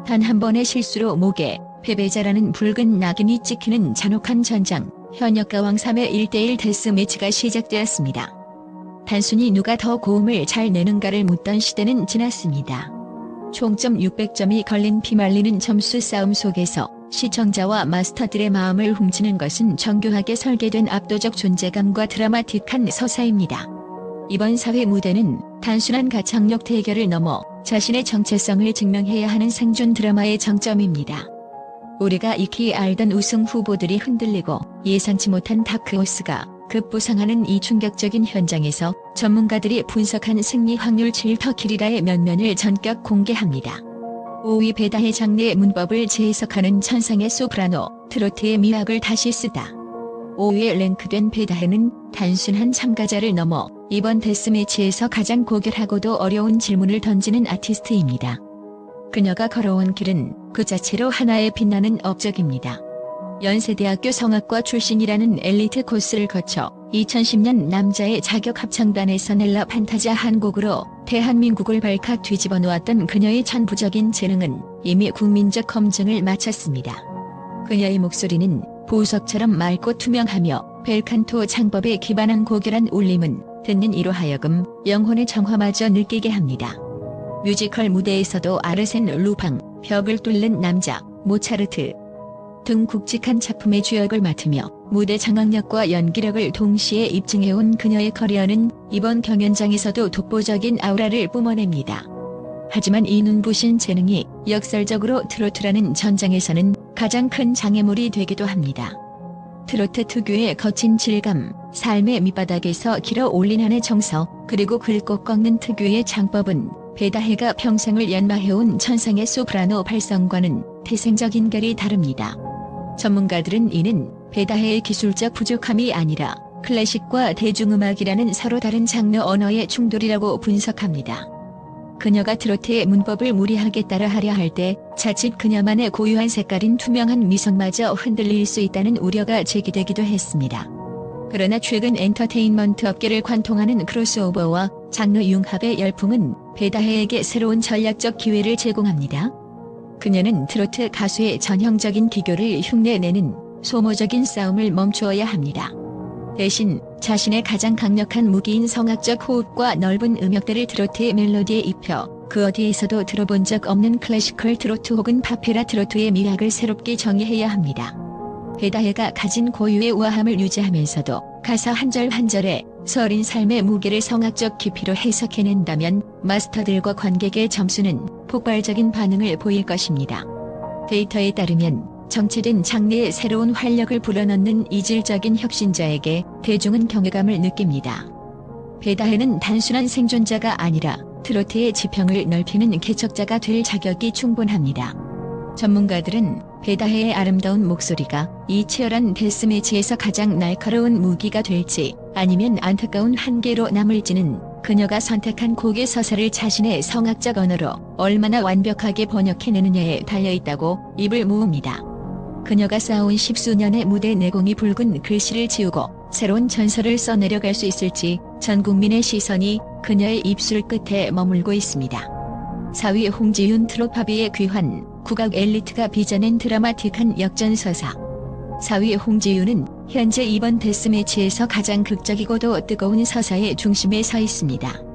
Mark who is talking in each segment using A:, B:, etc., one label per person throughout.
A: 단 한 번의 실수로 목에 패배자라는 붉은 낙인이 찍히는 잔혹한 전장, 현역과 왕삼의 1대1 데스매치가 시작되었습니다. 단순히 누가 더 고음을 잘 내는가를 묻던 시대는 지났습니다. 총점 600점이 걸린 피말리는 점수 싸움 속에서 시청자와 마스터들의 마음을 훔치는 것은 정교하게 설계된 압도적 존재감과 드라마틱한 서사입니다. 이번 사회 무대는 단순한 가창력 대결을 넘어 자신의 정체성을 증명해야 하는 생존 드라마의 정점입니다. 우리가 익히 알던 우승 후보들이 흔들리고 예상치 못한 다크호스가 급부상하는 이 충격적인 현장에서 전문가들이 분석한 승리 확률 7터키리라의 면면을 전격 공개합니다. 5위 배다해 장르의 문법을 재해석하는 천상의 소프라노, 트로트의 미학을 다시 쓰다. 5위에 랭크된 배다해는 단순한 참가자를 넘어 이번 데스매치에서 가장 고결하고도 어려운 질문을 던지는 아티스트입니다. 그녀가 걸어온 길은 그 자체로 하나의 빛나는 업적입니다. 연세대학교 성악과 출신이라는 엘리트 코스를 거쳐 2010년 남자의 자격 합창단에서 넬라 판타자 한 곡으로 대한민국을 발칵 뒤집어 놓았던 그녀의 천부적인 재능은 이미 국민적 검증을 마쳤습니다. 그녀의 목소리는 보석처럼 맑고 투명하며 벨칸토 창법에 기반한 고결한 울림은 듣는 이로 하여금 영혼의 정화마저 느끼게 합니다. 뮤지컬 무대에서도 아르센 루팡, 벽을 뚫는 남자, 모차르트 등 굵직한 작품의 주역을 맡으며 무대 장악력과 연기력을 동시에 입증해온 그녀의 커리어는 이번 경연장에서도 독보적인 아우라를 뿜어냅니다. 하지만 이 눈부신 재능이 역설적으로 트로트라는 전장에서는 가장 큰 장애물이 되기도 합니다. 트로트 특유의 거친 질감, 삶의 밑바닥에서 길어 올린 한의 정서, 그리고 긁고 꺾는 특유의 장법은 배다해가 평생을 연마해온 천상의 소프라노 발성과는 태생적인 결이 다릅니다. 전문가들은 이는 배다해의 기술적 부족함이 아니라 클래식과 대중음악이라는 서로 다른 장르 언어의 충돌이라고 분석합니다. 그녀가 트로트의 문법을 무리하게 따라하려 할 때 자칫 그녀만의 고유한 색깔인 투명한 미성마저 흔들릴 수 있다는 우려가 제기되기도 했습니다. 그러나 최근 엔터테인먼트 업계를 관통하는 크로스오버와 장르 융합의 열풍은 배다해에게 새로운 전략적 기회를 제공합니다. 그녀는 트로트 가수의 전형적인 기교를 흉내내는 소모적인 싸움을 멈추어야 합니다. 대신 자신의 가장 강력한 무기인 성악적 호흡과 넓은 음역대를 트로트의 멜로디에 입혀 그 어디에서도 들어본 적 없는 클래시컬 트로트 혹은 파페라 트로트의 미학을 새롭게 정의해야 합니다. 배다해가 가진 고유의 우아함을 유지하면서도 가사 한 절 한 절에 서린 삶의 무게를 성악적 깊이로 해석해낸다면 마스터들과 관객의 점수는 폭발적인 반응을 보일 것입니다. 데이터에 따르면 정체된 장르의 새로운 활력을 불어넣는 이질적인 혁신자에게 대중은 경외감을 느낍니다. 배다해는 단순한 생존자가 아니라 트로트의 지평을 넓히는 개척자가 될 자격이 충분합니다. 전문가들은 배다해의 아름다운 목소리가 이 치열한 데스매치에서 가장 날카로운 무기가 될지 아니면 안타까운 한계로 남을지는 그녀가 선택한 곡의 서사를 자신의 성악적 언어로 얼마나 완벽하게 번역해내느냐에 달려있다고 입을 모읍니다. 그녀가 쌓아온 십수년의 무대 내공이 붉은 글씨를 지우고 새로운 전설을 써내려갈 수 있을지 전 국민의 시선이 그녀의 입술 끝에 머물고 있습니다. 4위 홍지윤 트롯파비의 귀환, 국악 엘리트가 빚어낸 드라마틱한 역전서사. 4위 홍지윤은 현재 이번 데스매치에서 가장 극적이고도 뜨거운 서사의 중심에 서 있습니다.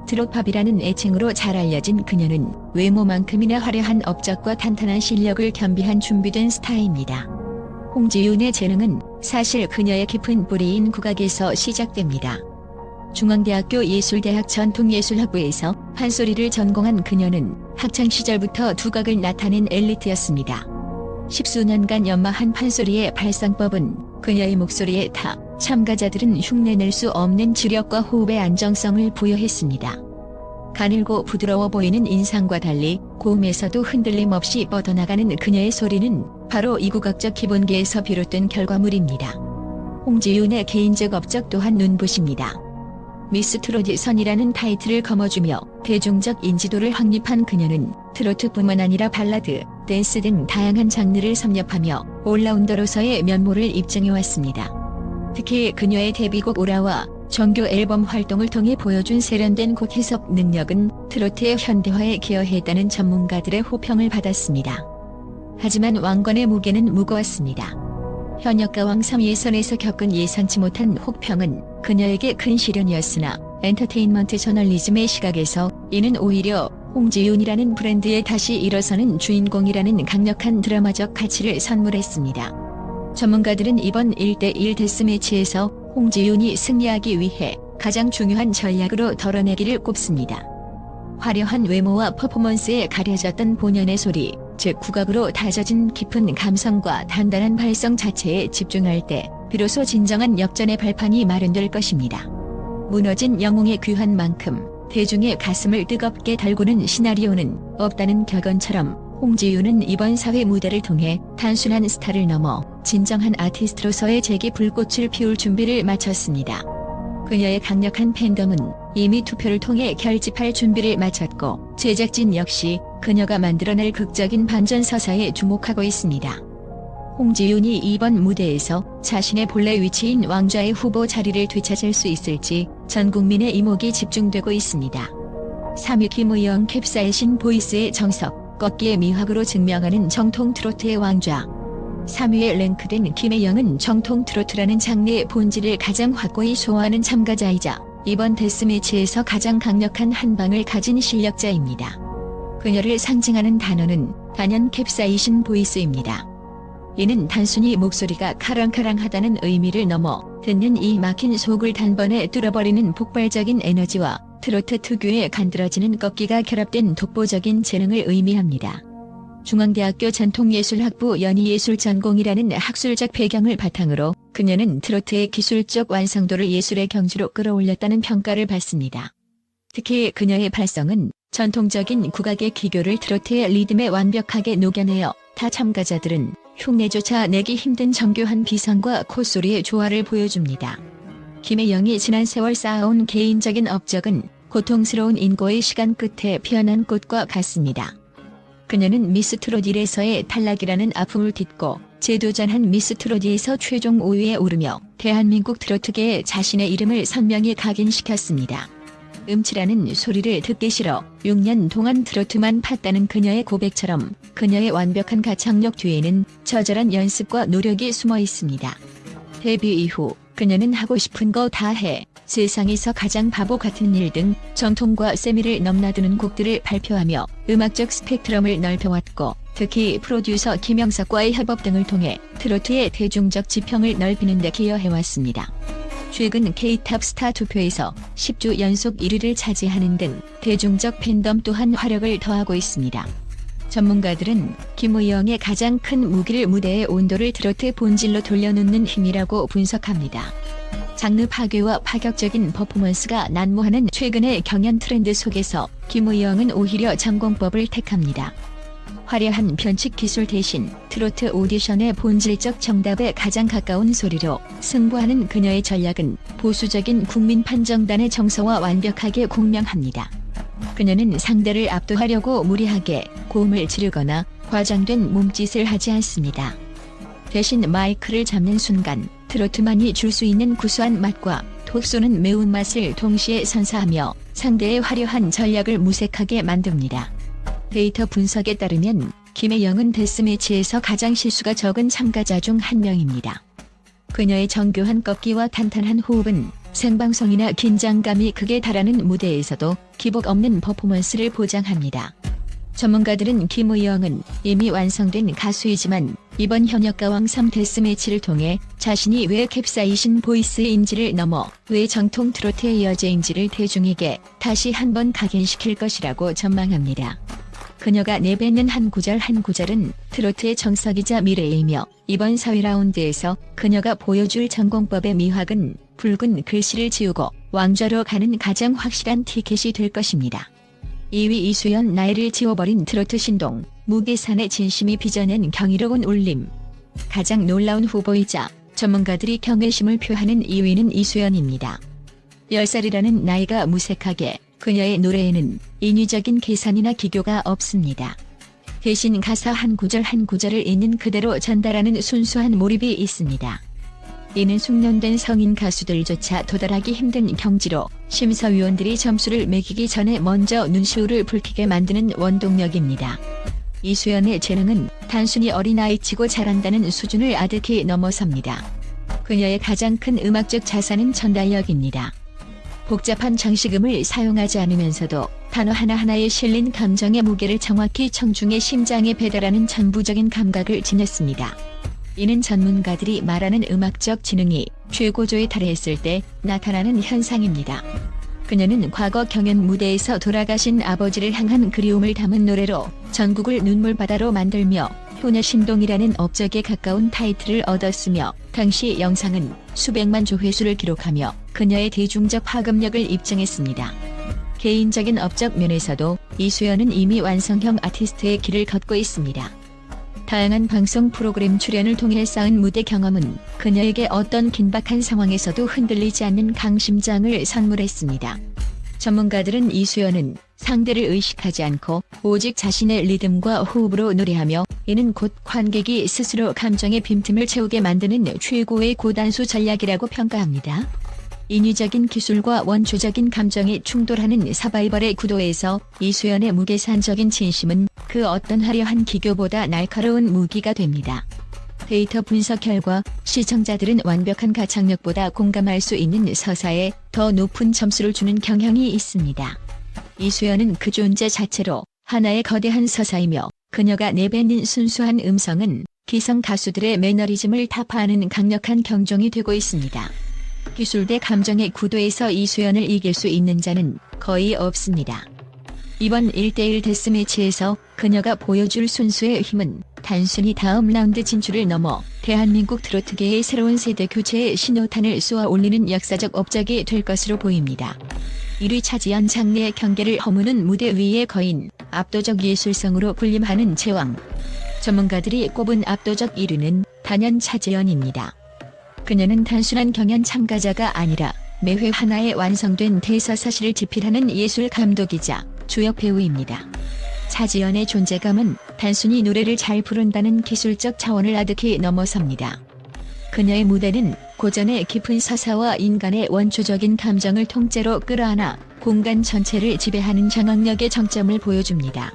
A: 트롯팝이라는 애칭으로 잘 알려진 그녀는 외모만큼이나 화려한 업적과 탄탄한 실력을 겸비한 준비된 스타입니다. 홍지윤의 재능은 사실 그녀의 깊은 뿌리인 국악에서 시작됩니다. 중앙대학교 예술대학 전통예술학부에서 판소리를 전공한 그녀는 학창시절부터 두각을 나타낸 엘리트였습니다. 십수년간 연마한 판소리의 발성법은 그녀의 목소리에 타 참가자들은 흉내낼 수 없는 지력과 호흡의 안정성을 부여했습니다. 가늘고 부드러워 보이는 인상과 달리 고음에서도 흔들림 없이 뻗어나가는 그녀의 소리는 바로 이 국악적 기본기에서 비롯된 결과물입니다. 홍지윤의 개인적 업적 또한 눈부십니다. 미스 트로디선이라는 타이틀을 거머쥐며 대중적 인지도를 확립한 그녀는 트로트뿐만 아니라 발라드, 댄스 등 다양한 장르를 섭렵하며 올라운더로서의 면모를 입증해왔습니다. 특히 그녀의 데뷔곡 오라와 정규 앨범 활동을 통해 보여준 세련된 곡 해석 능력은 트로트의 현대화에 기여했다는 전문가들의 호평을 받았습니다. 하지만 왕건의 무게는 무거웠습니다. 현역가왕 3예선에서 겪은 예상치 못한 혹평은 그녀에게 큰 시련이었으나 엔터테인먼트 저널리즘의 시각에서 이는 오히려 홍지윤이라는 브랜드에 다시 일어서는 주인공이라는 강력한 드라마적 가치를 선물했습니다. 전문가들은 이번 1대1 데스매치에서 홍지윤이 승리하기 위해 가장 중요한 전략으로 덜어내기를 꼽습니다. 화려한 외모와 퍼포먼스에 가려졌던 본연의 소리, 즉 국악으로 다져진 깊은 감성과 단단한 발성 자체에 집중할 때 비로소 진정한 역전의 발판이 마련될 것입니다. 무너진 영웅의 귀환 만큼 대중의 가슴을 뜨겁게 달구는 시나리오는 없다는 격언처럼 홍지윤은 이번 사회 무대를 통해 단순한 스타를 넘어 진정한 아티스트로서의 재기 불꽃을 피울 준비를 마쳤습니다. 그녀의 강력한 팬덤은 이미 투표를 통해 결집할 준비를 마쳤고 제작진 역시 그녀가 만들어낼 극적인 반전 서사에 주목하고 있습니다. 홍지윤이 이번 무대에서 자신의 본래 위치인 왕좌의 후보 자리를 되찾을 수 있을지 전 국민의 이목이 집중되고 있습니다. 3위 김의영 캡사이신 보이스의 정석, 꺾기의 미학으로 증명하는 정통 트로트의 왕좌. 3위에 랭크된 김혜영은 정통 트로트라는 장르의 본질을 가장 확고히 소화하는 참가자이자 이번 데스매치에서 가장 강력한 한방을 가진 실력자입니다. 그녀를 상징하는 단어는 단연 캡사이신 보이스입니다. 이는 단순히 목소리가 카랑카랑하다는 의미를 넘어 듣는 이 막힌 속을 단번에 뚫어버리는 폭발적인 에너지와 트로트 특유의 간드러지는 꺾기가 결합된 독보적인 재능을 의미합니다. 중앙대학교 전통예술학부 연희예술 전공이라는 학술적 배경을 바탕으로 그녀는 트로트의 기술적 완성도를 예술의 경지로 끌어올렸다는 평가를 받습니다. 특히 그녀의 발성은 전통적인 국악의 기교를 트로트의 리듬에 완벽하게 녹여내어 타 참가자들은 흉내조차 내기 힘든 정교한 비성과 콧소리의 조화를 보여줍니다. 김혜영이 지난 세월 쌓아온 개인적인 업적은 고통스러운 인고의 시간 끝에 피어난 꽃과 같습니다. 그녀는 미스 트롯 1에서의 탈락이라는 아픔을 딛고 재도전한 미스 트롯 2에서 최종 5위에 오르며 대한민국 트로트계에 자신의 이름을 선명히 각인시켰습니다. 음치라는 소리를 듣기 싫어 6년 동안 트로트만 팠다는 그녀의 고백처럼 그녀의 완벽한 가창력 뒤에는 처절한 연습과 노력이 숨어 있습니다. 데뷔 이후 그녀는 하고 싶은 거 다 해, 세상에서 가장 바보 같은 일 등 정통과 세미를 넘나드는 곡들을 발표하며 음악적 스펙트럼을 넓혀왔고 특히 프로듀서 김영석과의 협업 등을 통해 트로트의 대중적 지평을 넓히는 데 기여해왔습니다. 최근 K-탑 스타 투표에서 10주 연속 1위를 차지하는 등 대중적 팬덤 또한 화력을 더하고 있습니다. 전문가들은 김의영의 가장 큰 무기를 무대의 온도를 트로트 본질로 돌려놓는 힘이라고 분석합니다. 장르 파괴와 파격적인 퍼포먼스가 난무하는 최근의 경연 트렌드 속에서 김의영은 오히려 전공법을 택합니다. 화려한 변칙 기술 대신 트로트 오디션의 본질적 정답에 가장 가까운 소리로 승부하는 그녀의 전략은 보수적인 국민 판정단의 정서와 완벽하게 공명합니다. 그녀는 상대를 압도하려고 무리하게 고음을 지르거나 과장된 몸짓을 하지 않습니다. 대신 마이크를 잡는 순간 트로트만이 줄 수 있는 구수한 맛과 톡 쏘는 매운맛을 동시에 선사하며 상대의 화려한 전략을 무색하게 만듭니다. 데이터 분석에 따르면 김혜영은 데스매치에서 가장 실수가 적은 참가자 중 한 명입니다. 그녀의 정교한 꺾기와 탄탄한 호흡은 생방송이나 긴장감이 극에 달하는 무대에서도 기복 없는 퍼포먼스를 보장합니다. 전문가들은 김의영은 이미 완성된 가수이지만 이번 현역가왕 3 데스매치를 통해 자신이 왜 캡사이신 보이스인지를 넘어 왜 정통 트로트의 여제인지를 대중에게 다시 한번 각인시킬 것이라고 전망합니다. 그녀가 내뱉는 한 구절 한 구절은 트로트의 정석이자 미래이며 이번 4위 라운드에서 그녀가 보여줄 전공법의 미학은 붉은 글씨를 지우고 왕좌로 가는 가장 확실한 티켓이 될 것입니다. 2위 이수연 나이를 지워버린 트로트 신동, 무계산의 진심이 빚어낸 경이로운 울림. 가장 놀라운 후보이자 전문가들이 경외심을 표하는 2위는 이수연입니다. 10살이라는 나이가 무색하게 그녀의 노래에는 인위적인 계산이나 기교가 없습니다. 대신 가사 한 구절 한 구절을 있는 그대로 전달하는 순수한 몰입이 있습니다. 이는 숙련된 성인 가수들조차 도달하기 힘든 경지로 심사위원들이 점수를 매기기 전에 먼저 눈시울을 붉히게 만드는 원동력입니다. 이수연의 재능은 단순히 어린아이치고 잘한다는 수준을 아득히 넘어섭니다. 그녀의 가장 큰 음악적 자산은 전달력입니다. 복잡한 장식음을 사용하지 않으면서도 단어 하나하나에 실린 감정의 무게를 정확히 청중의 심장에 배달하는 전부적인 감각을 지녔습니다. 이는 전문가들이 말하는 음악적 지능이 최고조에 달했을 때 나타나는 현상입니다. 그녀는 과거 경연 무대에서 돌아가신 아버지를 향한 그리움을 담은 노래로 전국을 눈물바다로 만들며 효녀신동이라는 업적에 가까운 타이틀을 얻었으며 당시 영상은 수백만 조회수를 기록하며 그녀의 대중적 파급력을 입증했습니다. 개인적인 업적 면에서도 이수연은 이미 완성형 아티스트의 길을 걷고 있습니다. 다양한 방송 프로그램 출연을 통해 쌓은 무대 경험은 그녀에게 어떤 긴박한 상황에서도 흔들리지 않는 강심장을 선물했습니다. 전문가들은 이수연은 상대를 의식하지 않고 오직 자신의 리듬과 호흡으로 노래하며 이는 곧 관객이 스스로 감정의 빈틈을 채우게 만드는 최고의 고단수 전략이라고 평가합니다. 인위적인 기술과 원초적인 감정이 충돌하는 서바이벌의 구도에서 이수연의 무계산적인 진심은 그 어떤 화려한 기교보다 날카로운 무기가 됩니다. 데이터 분석 결과 시청자들은 완벽한 가창력보다 공감할 수 있는 서사에 더 높은 점수를 주는 경향이 있습니다. 이수연은 그 존재 자체로 하나의 거대한 서사이며 그녀가 내뱉는 순수한 음성은 기성 가수들의 매너리즘을 타파하는 강력한 경종이 되고 있습니다. 기술 대 감정의 구도에서 이수연을 이길 수 있는 자는 거의 없습니다. 이번 1대1 데스매치에서 그녀가 보여줄 순수의 힘은 단순히 다음 라운드 진출을 넘어 대한민국 트로트계의 새로운 세대 교체의 신호탄을 쏘아 올리는 역사적 업적이 될 것으로 보입니다. 1위 차지연 장래의 경계를 허무는 무대 위의 거인, 압도적 예술성으로 군림하는 제왕. 전문가들이 꼽은 압도적 1위는 단연 차지연입니다. 그녀는 단순한 경연 참가자가 아니라 매회 하나의 완성된 대서사시를 집필하는 예술 감독이자 주역 배우입니다. 차지연의 존재감은 단순히 노래를 잘 부른다는 기술적 차원을 아득히 넘어섭니다. 그녀의 무대는 고전의 깊은 서사와 인간의 원초적인 감정을 통째로 끌어안아 공간 전체를 지배하는 장악력의 정점을 보여줍니다.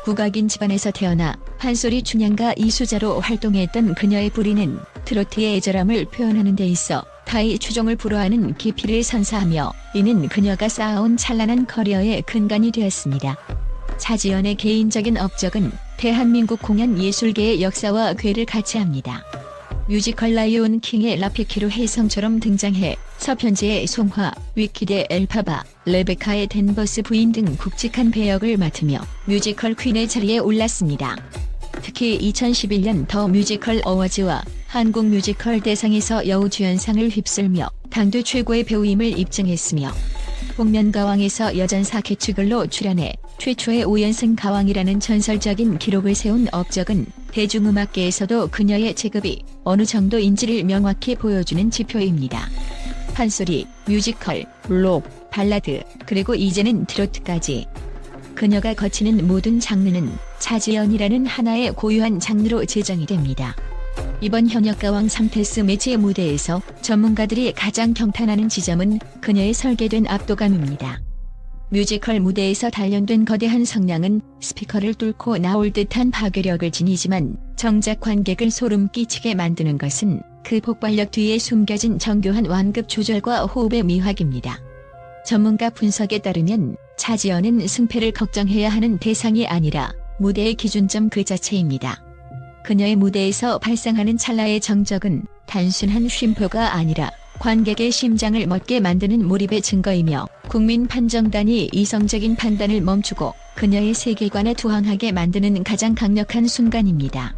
A: 국악인 집안에서 태어나 판소리 춘향가 이수자로 활동했던 그녀의 부리는 트로트의 애절함을 표현하는 데 있어 타의 추종을 불허하는 깊이를 선사하며 이는 그녀가 쌓아온 찬란한 커리어의 근간이 되었습니다. 차지연의 개인적인 업적은 대한민국 공연 예술계의 역사와 궤를 같이 합니다. 뮤지컬 라이온 킹의 라피키로 혜성처럼 등장해 서편제의 송화, 위키드의 엘파바, 레베카의 댄버스 부인 등 굵직한 배역을 맡으며 뮤지컬 퀸의 자리에 올랐습니다. 특히 2011년 더 뮤지컬 어워즈와 한국 뮤지컬 대상에서 여우주연상을 휩쓸며 당대 최고의 배우임을 입증했으며 복면가왕에서 여전사 개츠글로 출연해 최초의 5연승 가왕이라는 전설적인 기록을 세운 업적은 대중음악계에서도 그녀의 체급이 어느 정도인지를 명확히 보여주는 지표입니다. 판소리, 뮤지컬, 록, 발라드, 그리고 이제는 트로트까지. 그녀가 거치는 모든 장르는 차지연이라는 하나의 고유한 장르로 제정이 됩니다. 이번 현역가왕 3데스 매치의 무대에서 전문가들이 가장 경탄하는 지점은 그녀의 설계된 압도감입니다. 뮤지컬 무대에서 단련된 거대한 성량은 스피커를 뚫고 나올 듯한 파괴력을 지니지만 정작 관객을 소름 끼치게 만드는 것은 그 폭발력 뒤에 숨겨진 정교한 완급 조절과 호흡의 미학입니다. 전문가 분석에 따르면 차지연은 승패를 걱정해야 하는 대상이 아니라 무대의 기준점 그 자체입니다. 그녀의 무대에서 발생하는 찰나의 정적은 단순한 쉼표가 아니라 관객의 심장을 멎게 만드는 몰입의 증거이며 국민 판정단이 이성적인 판단을 멈추고 그녀의 세계관에 투항하게 만드는 가장 강력한 순간입니다.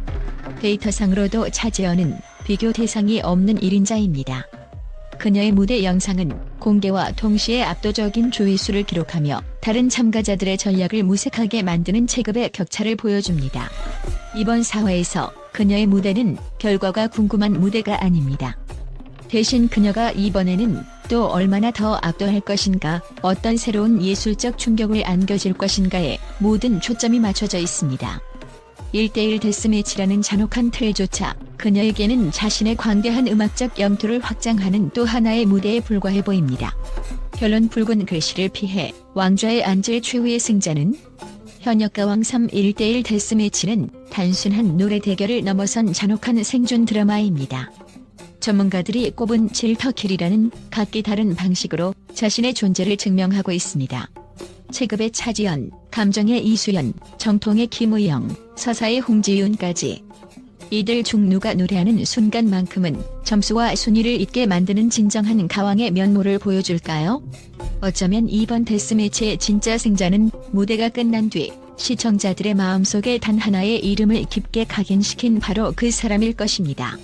A: 데이터상으로도 차지연은 비교 대상이 없는 1인자입니다. 그녀의 무대 영상은 공개와 동시에 압도적인 조회수를 기록하며 다른 참가자들의 전략을 무색하게 만드는 체급의 격차를 보여줍니다. 이번 4화에서 그녀의 무대는 결과가 궁금한 무대가 아닙니다. 대신 그녀가 이번에는 또 얼마나 더 압도할 것인가, 어떤 새로운 예술적 충격을 안겨줄 것인가에 모든 초점이 맞춰져 있습니다. 1대1 데스매치라는 잔혹한 틀조차 그녀에게는 자신의 광대한 음악적 영토를 확장하는 또 하나의 무대에 불과해 보입니다. 결론 붉은 글씨를 피해 왕좌에 앉을 최후의 승자는 현역가왕 3 1대1 데스매치는 단순한 노래 대결을 넘어선 잔혹한 생존 드라마입니다. 전문가들이 꼽은 질터킬이라는 각기 다른 방식으로 자신의 존재를 증명하고 있습니다. 체급의 차지연, 감정의 이수연, 정통의 김우영, 서사의 홍지윤까지 이들 중 누가 노래하는 순간만큼은 점수와 순위를 잇게 만드는 진정한 가왕의 면모를 보여줄까요? 어쩌면 이번 데스매치의 진짜 승자는 무대가 끝난 뒤 시청자들의 마음속에 단 하나의 이름을 깊게 각인시킨 바로 그 사람일 것입니다.